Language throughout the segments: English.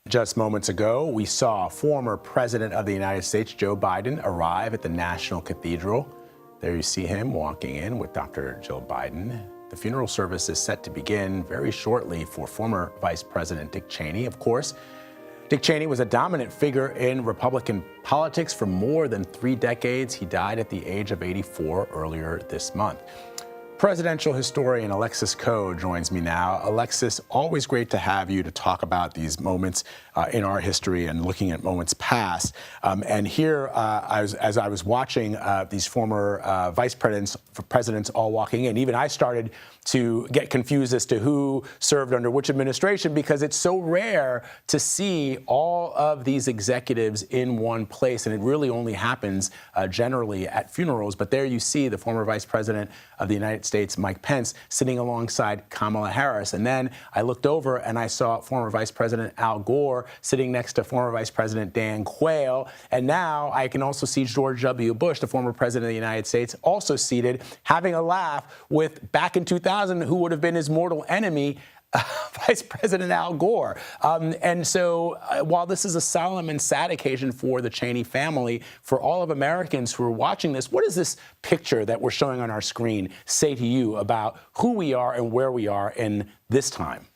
Just moments ago, we saw former President of the United States, Joe Biden, arrive at the National Cathedral. There you see him walking in with Dr. Jill Biden. The funeral service is set to begin very shortly for former Vice President Dick Cheney. Of course, Dick Cheney was a dominant figure in Republican politics for more than 3 decades. He died at the age of 84 earlier this month. Presidential historian Alexis Coe joins me now. Alexis, always great to have you to talk about these moments in our history and looking at moments past. And here, as I was watching these former vice presidents all walking in, even I started to get confused as to who served under which administration, because it's so rare to see all of these executives in one place. And it really only happens generally at funerals. But there you see the former Vice President of the United States, Mike Pence, sitting alongside Kamala Harris. And then I looked over and I saw former Vice President Al Gore sitting next to former Vice President Dan Quayle. And now I can also see George W. Bush, the former President of the United States, also seated, having a laugh with, back in 2000, who would have been his mortal enemy, Vice President Al Gore. And so while this is a solemn and sad occasion for the Cheney family, for all of Americans who are watching this, what does this picture that we're showing on our screen say to you about who we are and where we are in this time?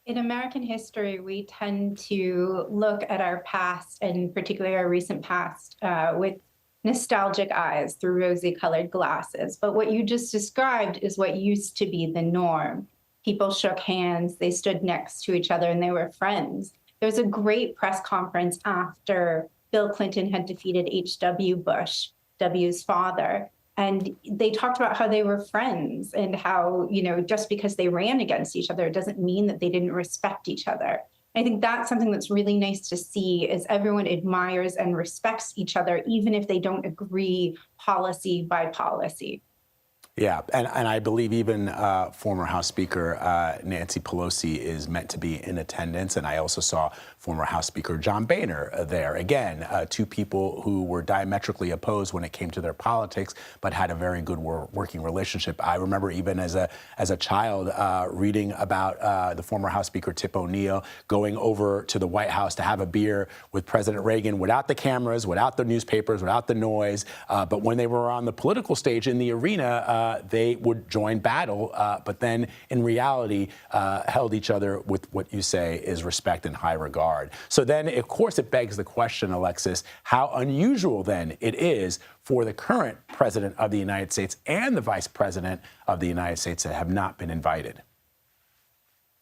In American history, we tend to look at our past, and particularly our recent past, with nostalgic eyes through rosy-colored glasses. But what you just described is what used to be the norm. People shook hands, they stood next to each other, and they were friends. There was a great press conference after Bill Clinton had defeated H.W. Bush, W's father, and they talked about how they were friends and how, just because they ran against each other, it doesn't mean that they didn't respect each other. I think that's something that's really nice to see, is everyone admires and respects each other, even if they don't agree policy by policy. Yeah, and I believe even former House Speaker Nancy Pelosi is meant to be in attendance. And I also saw former House Speaker John Boehner there. Again, 2 people who were diametrically opposed when it came to their politics, but had a very good working relationship. I remember even as a child reading about the former House Speaker Tip O'Neill going over to the White House to have a beer with President Reagan without the cameras, without the newspapers, without the noise. But when they were on the political stage in the arena, they would join battle, but then in reality held each other with what you say is respect and high regard. So then, of course, it begs the question, Alexis, how unusual then it is for the current president of the United States and the vice president of the United States that have not been invited.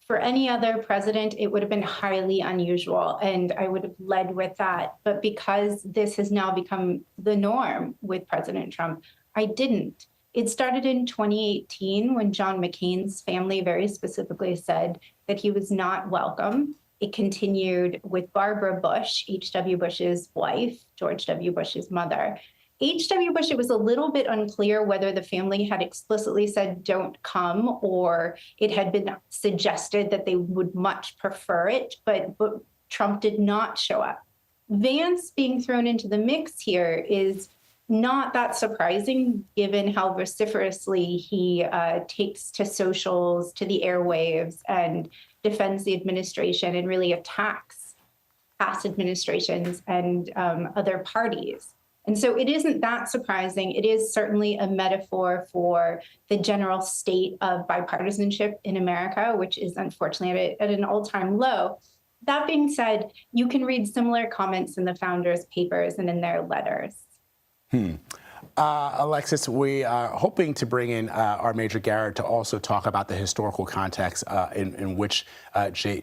For any other president, it would have been highly unusual, and I would have led with that. But because this has now become the norm with President Trump, I didn't. It started in 2018 when John McCain's family very specifically said that he was not welcome. It continued with Barbara Bush, H.W. Bush's wife, George W. Bush's mother. H.W. Bush, it was a little bit unclear whether the family had explicitly said don't come, or it had been suggested that they would much prefer it, but Trump did not show up. Vance being thrown into the mix here is not that surprising, given how vociferously he takes to socials, to the airwaves, and defends the administration and really attacks past administrations and other parties. And so it isn't that surprising. It is certainly a metaphor for the general state of bipartisanship in America, which is unfortunately at an all-time low. That being said, you can read similar comments in the founders' papers and in their letters. Alexis, we are hoping to bring in our Major Garrett to also talk about the historical context in which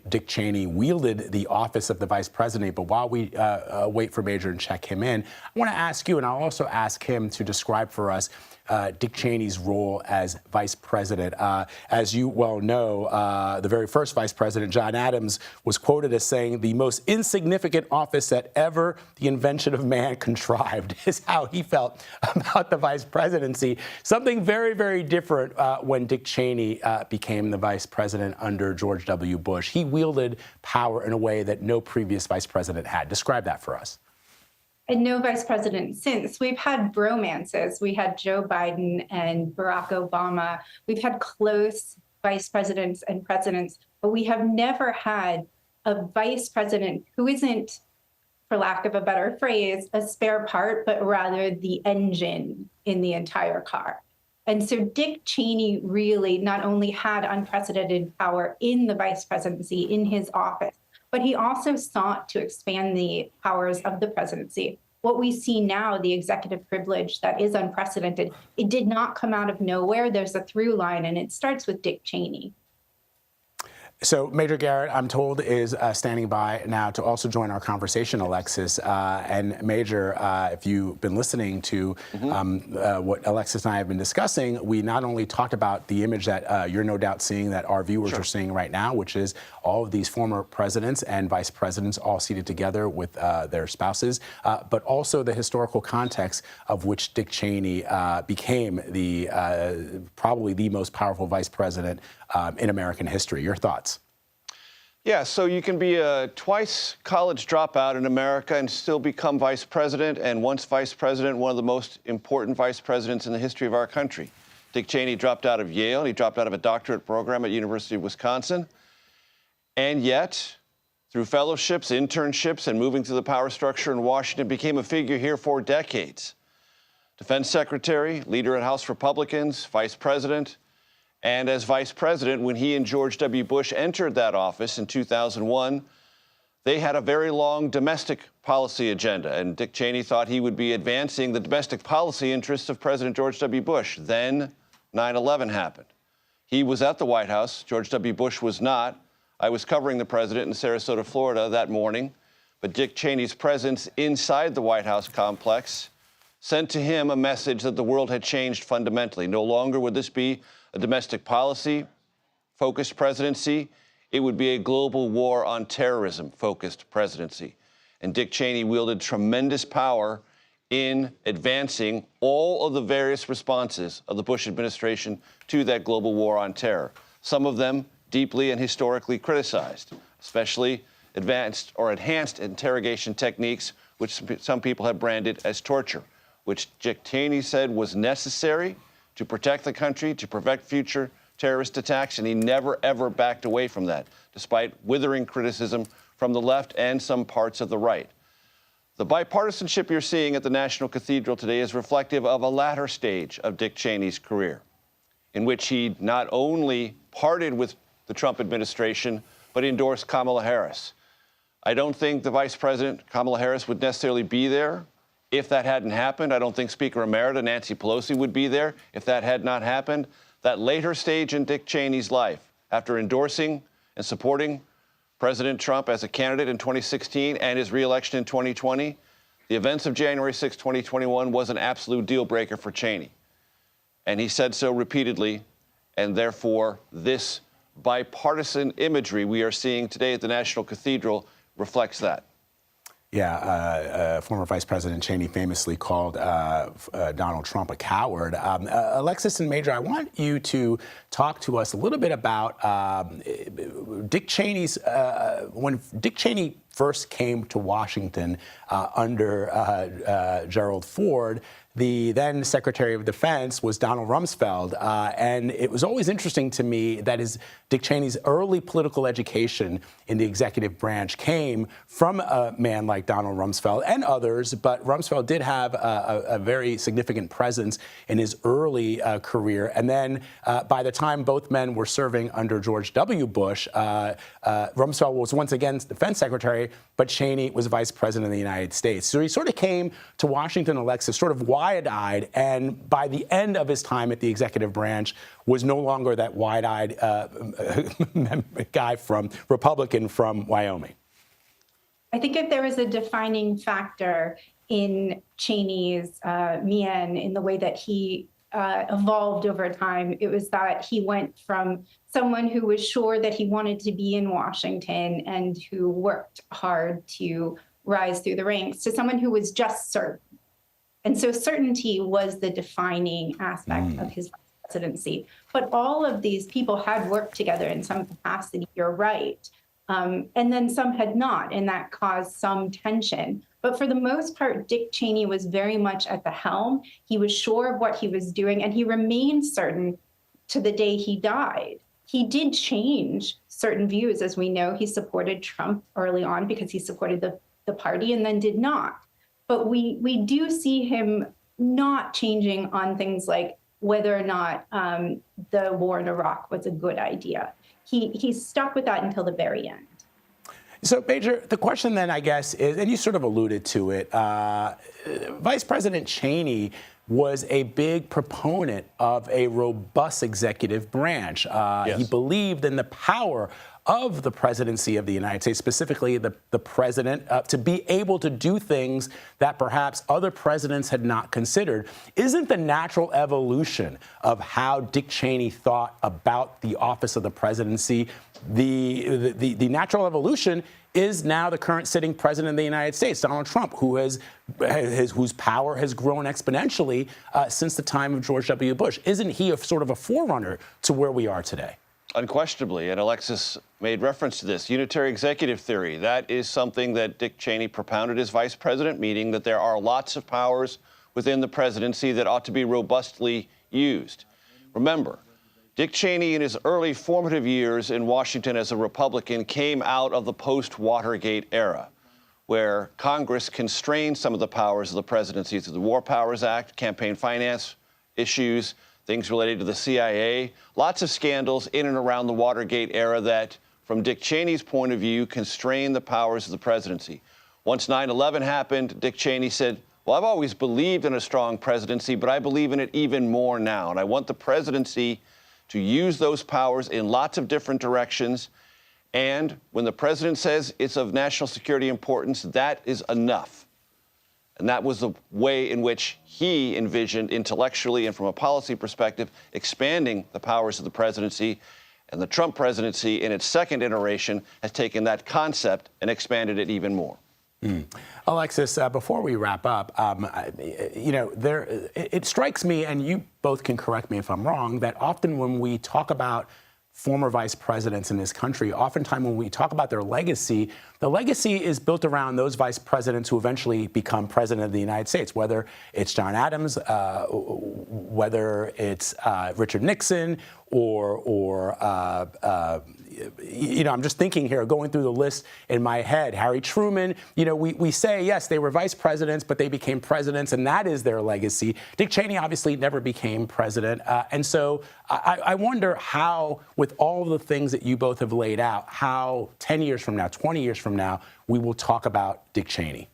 Dick Cheney wielded the office of the vice president. But while we wait for Major and check him in, I want to ask you, and I'll also ask him to describe for us Dick Cheney's role as vice president. As you well know, the very first vice president, John Adams, was quoted as saying, "The most insignificant office that ever the invention of man contrived," is how he felt about the vice presidency. Something very, very different when Dick Cheney became the vice president under George W. Bush. He wielded power in a way that no previous vice president had. Describe that for us. And no vice president since. We've had bromances. We had Joe Biden and Barack Obama. We've had close vice presidents and presidents, but we have never had a vice president who isn't, for lack of a better phrase, a spare part, but rather the engine in the entire car. And so Dick Cheney really not only had unprecedented power in the vice presidency, in his office, but he also sought to expand the powers of the presidency. What we see now, the executive privilege that is unprecedented, it did not come out of nowhere. There's a through line, and it starts with Dick Cheney. So Major Garrett, I'm told, is standing by now to also join our conversation, Alexis. And Major, if you've been listening to what Alexis and I have been discussing, we not only talked about the image that you're no doubt seeing, that our viewers are seeing right now, which is all of these former presidents and vice presidents all seated together with their spouses, but also the historical context of which Dick Cheney became the probably the most powerful vice president in American history. Your thoughts? Yeah, so you can be a twice college dropout in America and still become vice president, and once vice president, one of the most important vice presidents in the history of our country. Dick Cheney dropped out of Yale. He dropped out of a doctorate program at University of Wisconsin. And yet, through fellowships, internships, and moving through the power structure in Washington, became a figure here for decades. Defense secretary, leader at House Republicans, vice president, and as vice president, when he and George W. Bush entered that office in 2001, they had a very long domestic policy agenda, and Dick Cheney thought he would be advancing the domestic policy interests of President George W. Bush. Then 9/11 happened. He was at the White House. George W. Bush was not. I was covering the president in Sarasota, Florida that morning, but Dick Cheney's presence inside the White House complex sent to him a message that the world had changed fundamentally. No longer would this be a domestic policy-focused presidency. It would be a global war on terrorism-focused presidency. And Dick Cheney wielded tremendous power in advancing all of the various responses of the Bush administration to that global war on terror, some of them deeply and historically criticized, especially advanced or enhanced interrogation techniques, which some people have branded as torture, which Dick Cheney said was necessary to protect the country, to prevent future terrorist attacks, and he never, ever backed away from that, despite withering criticism from the left and some parts of the right. The bipartisanship you're seeing at the National Cathedral today is reflective of a latter stage of Dick Cheney's career, in which he not only parted with the Trump administration, but endorsed Kamala Harris. I don't think the Vice President, Kamala Harris, would necessarily be there if that hadn't happened. I don't think Speaker Emerita Nancy Pelosi would be there if that had not happened. That later stage in Dick Cheney's life, after endorsing and supporting President Trump as a candidate in 2016 and his reelection in 2020, the events of January 6, 2021 was an absolute deal breaker for Cheney. And he said so repeatedly, and therefore this bipartisan imagery we are seeing today at the National Cathedral reflects that. Yeah, former Vice President Cheney famously called Donald Trump a coward. Alexis and Major, I want you to talk to us a little bit about Dick Cheney's, when Dick Cheney first came to Washington under Gerald Ford, the then Secretary of Defense was Donald Rumsfeld. And it was always interesting to me that Dick Cheney's early political education in the executive branch came from a man like Donald Rumsfeld and others, but Rumsfeld did have a very significant presence in his early career. And then by the time both men were serving under George W. Bush, Rumsfeld was once again Defense Secretary, but Cheney was Vice President of the United States. So he sort of came to Washington, Alexis, sort of wide-eyed, and by the end of his time at the executive branch was no longer that wide-eyed guy from Republican from Wyoming. I think if there was a defining factor in Cheney's mien, in the way that he evolved over time, it was that he went from someone who was sure that he wanted to be in Washington and who worked hard to rise through the ranks to someone who was just certain. And so certainty was the defining aspect of his presidency. But all of these people had worked together in some capacity, you're right. And then some had not, and that caused some tension. But for the most part, Dick Cheney was very much at the helm. He was sure of what he was doing, and he remained certain to the day he died. He did change certain views. As we know, he supported Trump early on because he supported the party and then did not. But we do see him not changing on things like whether or not the war in Iraq was a good idea. He stuck with that until the very end. So, Major, the question then, I guess, is, and you sort of alluded to it, Vice President Cheney was a big proponent of a robust executive branch. Yes. He believed in the power of the presidency of the United States, specifically the president, to be able to do things that perhaps other presidents had not considered. Isn't the natural evolution of how Dick Cheney thought about the office of the presidency, the natural evolution is now the current sitting president of the United States, Donald Trump, whose power has grown exponentially since the time of George W. Bush? Isn't he sort of a forerunner to where we are today? Unquestionably, and Alexis made reference to this, unitary executive theory. That is something that Dick Cheney propounded as vice president, meaning that there are lots of powers within the presidency that ought to be robustly used. Remember, Dick Cheney, in his early formative years in Washington as a Republican, came out of the post-Watergate era, where Congress constrained some of the powers of the presidency through the War Powers Act, campaign finance issues, things related to the CIA, lots of scandals in and around the Watergate era that, from Dick Cheney's point of view, constrained the powers of the presidency. Once 9/11 happened, Dick Cheney said, well, I've always believed in a strong presidency, but I believe in it even more now. And I want the presidency to use those powers in lots of different directions. And when the president says it's of national security importance, that is enough. And that was the way in which he envisioned intellectually and from a policy perspective expanding the powers of the presidency. And the Trump presidency, in its second iteration, has taken that concept and expanded it even more. Alexis, before we wrap up, it strikes me, and you both can correct me if I'm wrong, that often when we talk about former vice presidents in this country, oftentimes when we talk about their legacy, the legacy is built around those vice presidents who eventually become president of the United States, whether it's John Adams, whether it's Richard Nixon, or I'm just thinking here, going through the list in my head, Harry Truman. We say, yes, they were vice presidents, but they became presidents, and that is their legacy. Dick Cheney obviously never became president. And so I wonder how, with all the things that you both have laid out, how 10 years from now, 20 years from now, we will talk about Dick Cheney.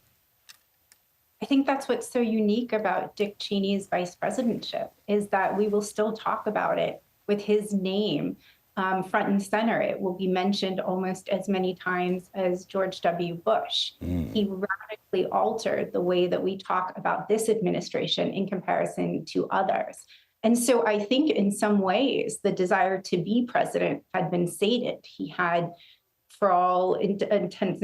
I think that's what's so unique about Dick Cheney's vice presidentship, is that we will still talk about it with his name front and center. It will be mentioned almost as many times as George W. Bush. He radically altered the way that we talk about this administration in comparison to others. And so I think in some ways, the desire to be president had been sated. He had, for all intents,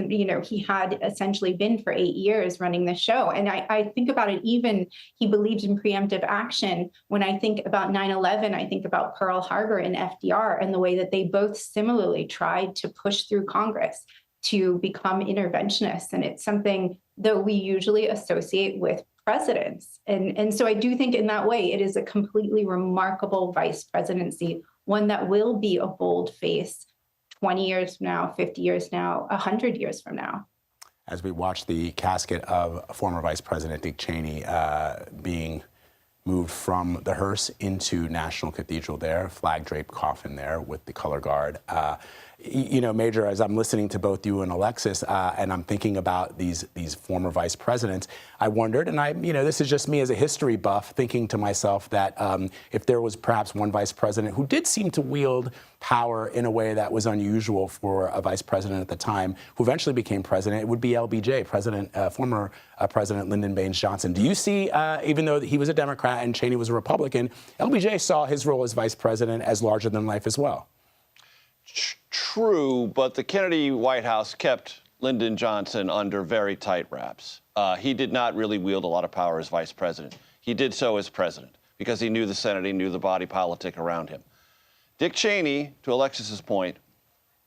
he had essentially been for 8 years running the show. And I think about it, even he believed in preemptive action. When I think about 9/11, I think about Pearl Harbor and FDR and the way that they both similarly tried to push through Congress to become interventionists. And it's something that we usually associate with presidents. And so I do think in that way, it is a completely remarkable vice presidency, one that will be a bold face 20 years from now, 50 years now, 100 years from now. As we watch the casket of former Vice President Dick Cheney being moved from the hearse into National Cathedral there, flag-draped coffin there with the color guard. Major, as I'm listening to both you and Alexis, and I'm thinking about these former vice presidents, I wondered, and this is just me as a history buff, thinking to myself that if there was perhaps one vice president who did seem to wield power in a way that was unusual for a vice president at the time, who eventually became president, it would be LBJ, former President Lyndon Baines Johnson. Do you see, even though he was a Democrat and Cheney was a Republican, LBJ saw his role as vice president as larger than life as well? True, but the Kennedy White House kept Lyndon Johnson under very tight wraps. He did not really wield a lot of power as vice president. He did so as president because he knew the Senate, he knew the body politic around him. Dick Cheney, to Alexis's point,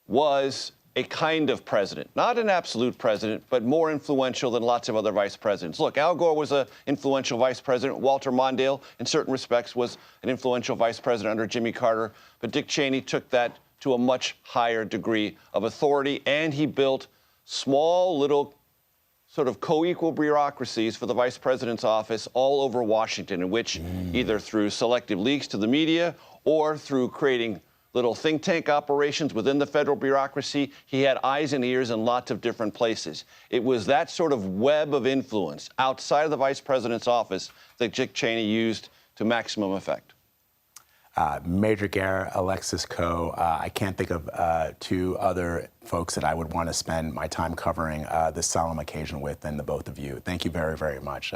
was a kind of president, not an absolute president, but more influential than lots of other vice presidents. Look, Al Gore was an influential vice president. Walter Mondale, in certain respects, was an influential vice president under Jimmy Carter. But Dick Cheney took that to a much higher degree of authority, and he built small little sort of co-equal bureaucracies for the vice president's office all over Washington, in which either through selective leaks to the media or through creating little think tank operations within the federal bureaucracy, he had eyes and ears in lots of different places. It was that sort of web of influence outside of the vice president's office that Dick Cheney used to maximum effect. Major Garrett, Alexis Coe, I can't think of two other folks that I would want to spend my time covering this solemn occasion with than the both of you. Thank you very, very much.